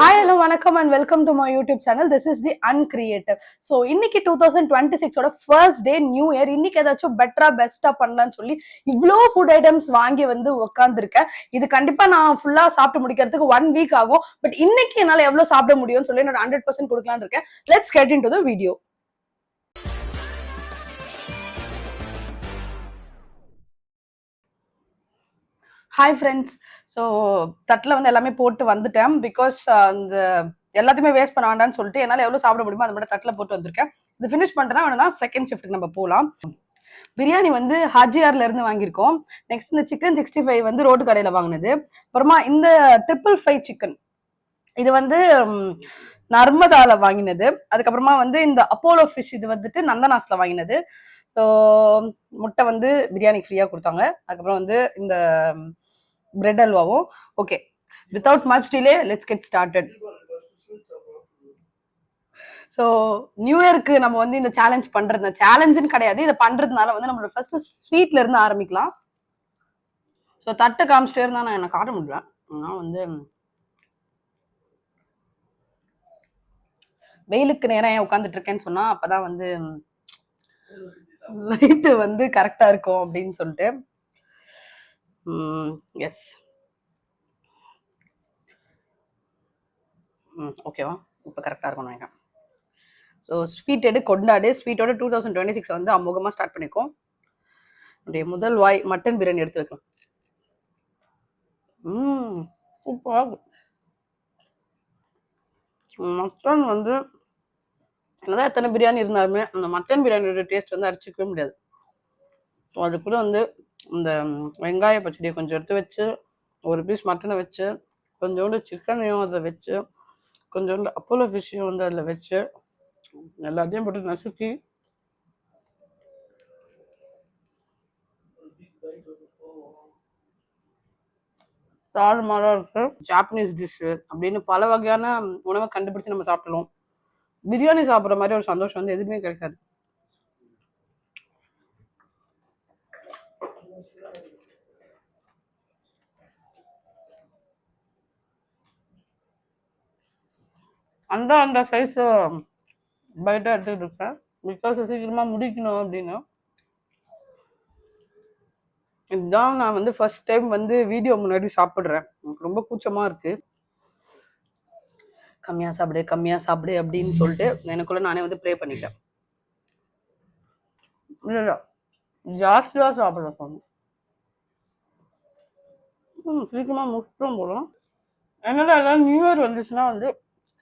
Hi, hello, vanakkam and welcome to my YouTube channel. This is the Uncreative. So, இன்னைக்கு 2026 ஓட first day new year. இன்னைக்கு ஏதாச்சும் பெட்டரா பெஸ்டா பண்ணலாம்னு சொல்லி இவ்ளோ ஃபுட் ஐட்டம்ஸ் வாங்கி வந்து உட்காந்துருக்கேன். இது கண்டிப்பா நான் ஃபுல்லா சாப்பிட்டு முடிக்கிறதுக்கு 1 week ஆகும். பட் இன்னைக்கு என்னால எவ்வளவு சாப்பிட முடியும்னு சொல்லி என்னோட 100% கொடுக்கலாம்னு இருக்கேன். Let's get into the video. Hi friends. So தட்டில் வந்து எல்லாமே போட்டு வந்துட்டேன். பிகாஸ் அந்த எல்லாத்தையுமே வேஸ்ட் பண்ண வேண்டாம்னு சொல்லிட்டு என்னால் எவ்வளோ சாப்பிட முடியுமோ அது மட்டும் தட்டில் போட்டு வந்திருக்கேன். இது ஃபினிஷ் பண்ணிட்டேன்னா வேணும்னா செகண்ட் ஷிஃப்ட்டுக்கு நம்ம போகலாம். பிரியாணி வந்து ஹாஜியார்ல இருந்து வாங்கியிருக்கோம். நெக்ஸ்ட் இந்த சிக்கன் 65 வந்து ரோட்டு கடையில் வாங்கினது. அப்புறமா இந்த 555 சிக்கன் இது வந்து நர்மதால வாங்கினது. அதுக்கப்புறமா வந்து இந்த அப்போலோ ஃபிஷ் இது வந்துட்டு நந்தனாஸ்ல வாங்கினது. ஸோ முட்டை வந்து பிரியாணி ஃப்ரீயாக கொடுத்தாங்க. அதுக்கப்புறம் வந்து இந்த பிரெட் அல்வாவும். Okay, without much delay let's get started. So new இயருக்கு நம்ம வந்து இந்த சேலஞ்ச் பண்றது சேலஞ்சுன்னு கிடையாது, இதை பண்றதுனால வந்து நம்மளோட ஃபர்ஸ்ட் ஸ்வீட்ல இருந்து ஆரம்பிக்கலாம். ஸோ தட்டை காமிச்சிட்டே இருந்தா நான் என்ன காட்ட முடியல. நான் வந்து வெயிலுக்கு நேரம் ஏன் உட்காந்துட்டு இருக்கேன்னு சொன்னா அப்பதான் வந்து லைட்டு வந்து கரெக்டா இருக்கும் அப்படின்னு சொல்லிட்டு. எஸ், ஓகேவா, இப்போ கரெக்டாக இருக்கும்னு நினைக்கிறேன். ஸோ ஸ்வீட் எடு கொண்டாடு. ஸ்வீட்டோட 2026 வந்து அமோகமாக ஸ்டார்ட் பண்ணிக்கோம். என்னுடைய முதல் வாய் மட்டன் பிரியாணி எடுத்து வைக்கலாம். சூப்பராக மட்டன் வந்து என்னதான் எத்தனை பிரியாணி இருந்தாலுமே அந்த மட்டன் பிரியாணியோட டேஸ்ட் வந்து அடிச்சிக்கவே முடியாது. ஸோ அது கூட வந்து இந்த வெங்காய பச்சடியை கொஞ்சம் எடுத்து வச்சு ஒரு பீஸ் மட்டனை வச்சு கொஞ்சோண்டு சிக்கனையும் அதில் வச்சு கொஞ்சோண்டு அப்போலோ ஃபிஷ்ஷையும் வந்து அதில் வச்சு எல்லாத்தையும் போட்டு நசுக்கி தாறுமாறா இருக்கு. ஜாப்பனீஸ் டிஷ்ஷு அப்படின்னு பல வகையான உணவை கண்டுபிடிச்சு நம்ம சாப்பிடலாம். பிரியாணி சாப்பிட்ற மாதிரி ஒரு சந்தோஷம் வந்து எதுவுமே கிடைக்காது. அந்த சைஸ் பைட்டாக எடுத்துக்கிட்டு இருக்கேன். பிகாஸ் சீக்கிரமா முடிக்கணும் அப்படின்னு. இதுதான் நான் வந்து ஃபர்ஸ்ட் டைம் வந்து வீடியோ முன்னாடி சாப்பிட்றேன். எனக்கு ரொம்ப கூச்சமா இருக்கு. கம்மியா சாப்பிடு அப்படின்னு சொல்லிட்டு எனக்குள்ள நானே வந்து ப்ரே பண்ணிட்டேன். இல்லை ஜாஸ்தியாக சாப்பிட சொன்னேன். சீக்கிரமா முடிச்சிட்டோம் போதும். என்னடா எல்லாம் நியூ இயர் வந்துச்சுன்னா வந்து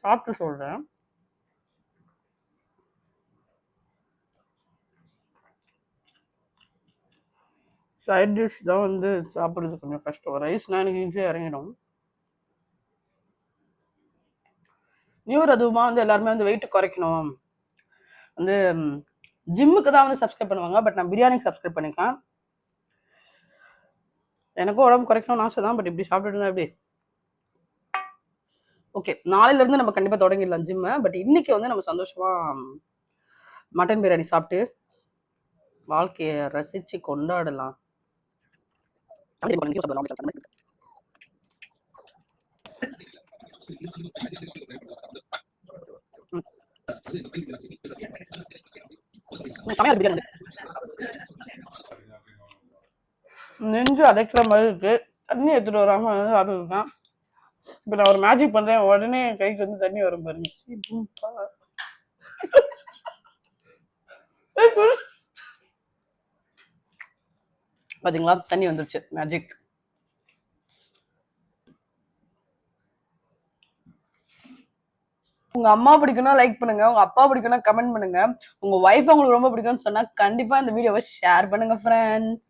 சாப்பிட்டு சொல்றேன். சைட் டிஷ் தான் வந்து சாப்பிட்றது கொஞ்சம் கஷ்டம். ரைஸ்னா எனக்கு ஈஸியாக இறங்கிடும். நியூ இயர் அதுவுமா வந்து எல்லாருமே வந்து வெயிட் குறைக்கணும், வந்து ஜிம்முக்கு தான் வந்து சப்ஸ்கிரைப் பண்ணுவாங்க. பட் நான் பிரியாணிக்கு சப்ஸ்கிரைப் பண்ணிக்கலாம். எனக்கும் உடம்பு குறைக்கணும்னு ஆசை தான். பட் இப்படி சாப்பிட்டு இருந்தா எப்படி? ஓகே, நாளையிலேருந்து நம்ம கண்டிப்பாக தொடங்கிடலாம் ஜிம்மை. பட் இன்னைக்கு வந்து நம்ம சந்தோஷமா மட்டன் பிரியாணி சாப்பிட்டு வாழ்க்கையை ரசித்து கொண்டாடலாம். நெஞ்சு அடைக்கிற மாதிரி இருக்கு. தண்ணி எடுத்துட்டு வராம சாப்பிட்டுருக்கேன். இப்போ நான் ஒரு மேஜிக் பண்றேன், உடனே என் கைக்கு வந்து தண்ணி வரும் பாருங்க. பாத்தீங்களா, தண்ணி வந்துருச்சு. மேஜிக். உங்க அம்மா பிடிக்கும்னா லைக் பண்ணுங்க, உங்க அப்பா பிடிக்கும்னா கமெண்ட் பண்ணுங்க, உங்க வைஃப் உங்களுக்கு ரொம்ப பிடிக்கும்னு சொன்னா கண்டிப்பா இந்த வீடியோவை ஷேர் பண்ணுங்க ஃப்ரெண்ட்ஸ்.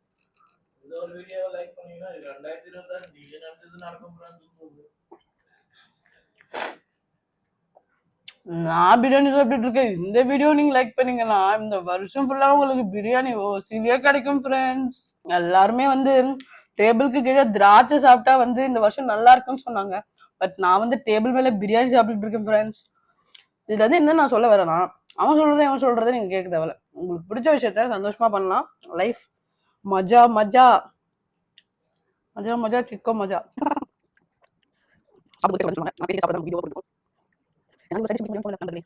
நான் பிரியாணி சாப்பிட்டு இருக்கேன். இந்த வீடியோ நீங்க லைக் பண்ணீங்கன்னா இந்த வருஷம் ஃபுல்லா உங்களுக்கு பிரியாணி ஓசிலியே கிடைக்கும் ஃப்ரெண்ட்ஸ். எல்லாருமே வந்து டேபிளுக்கு கீழே திராட்சை சாப்பிட்டா வந்து இந்த வருஷம் நல்லா இருக்குன்னு சொன்னாங்க. பட் நான் வந்து டேபிள் மேல பிரியாணி சாப்பிட்டு இருக்கேன் ஃப்ரெண்ட்ஸ். இதுல வந்து என்ன நான் சொல்ல வரேன்னா, அவன் சொல்றதை நீங்க கேட்க தேவையில்ல. உங்களுக்கு பிடிச்ச விஷயத்த சந்தோஷமா பண்ணலாம். லைஃப் மஜா மஜா மஜா மஜா சிக்கோ மஜா. சாப்பிட்டு சொல்லுவாங்க. நான் பேசி சாப்பிட வீடியோ போட்டுருக்கோம். எனக்கு சரி பண்ணி போன நண்பர்களே.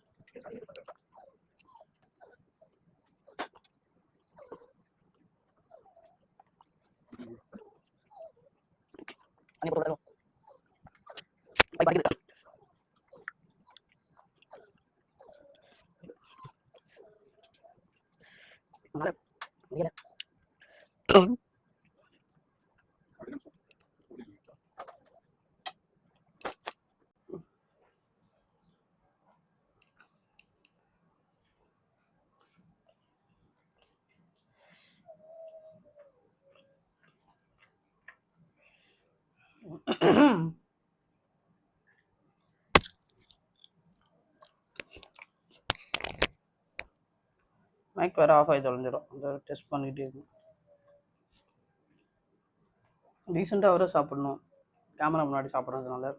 அங்கே போடுறோம். பை படிக்கிறது. அதனால முடியல. மைக் வேறு ஆஃப் ஆகி தொலைஞ்சிடும். அதை டெஸ்ட் பண்ணிகிட்டே இருக்கும். ரீசெண்டாக வர சாப்பிடணும், கேமரா முன்னாடி சாப்பிட்றதுனால.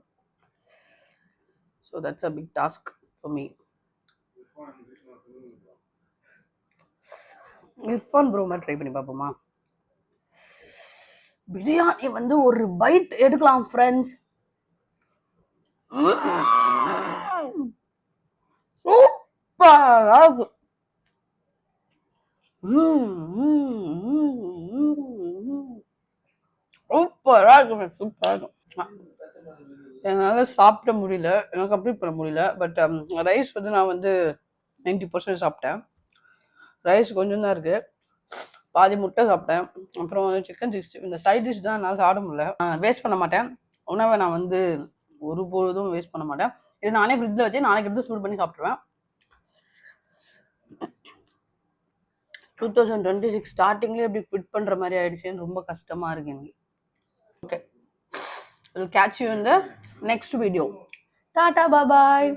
So that's a big task for me. Irfan bro மாதிரி ட்ரை பண்ணி பார்ப்போமா? பிரியாணி வந்து ஒரு பைட் எடுக்கலாம் ஃப்ரெண்ட்ஸ். சூப்பராக இருக்கு. சூப்பராக இருக்கு, சூப்பராக இருக்கும். என்னால் சாப்பிட முடியல, எனக்கு கம்ப்ளீட் பண்ண முடியல. பட் ரைஸ் வந்து நான் வந்து 90% சாப்பிட்டேன். ரைஸ் கொஞ்சம் தான் இருக்குது, பாதி முட்டை சாப்பிட்டேன். அப்புறம் வந்து சிக்கன் 60 இந்த சைட் டிஷ் தான் என்னால் சாப்பிட முடியல. வேஸ்ட் பண்ண மாட்டேன் உணவை, நான் வந்து ஒரு பொழுதும் வேஸ்ட் பண்ண மாட்டேன். இது நானே ஃப்ரிட்ஜில் வச்சு நாளைக்கு எடுத்து சூடு பண்ணி சாப்பிட்ருவேன். 2026 ஸ்டார்டிங்லேயே எப்படி குவிட் பண்ணுற மாதிரி ஆயிடுச்சுன்னு ரொம்ப கஷ்டமாக இருக்கு எனக்கு. Okay, we'll catch you in the next video. Tata, bye bye.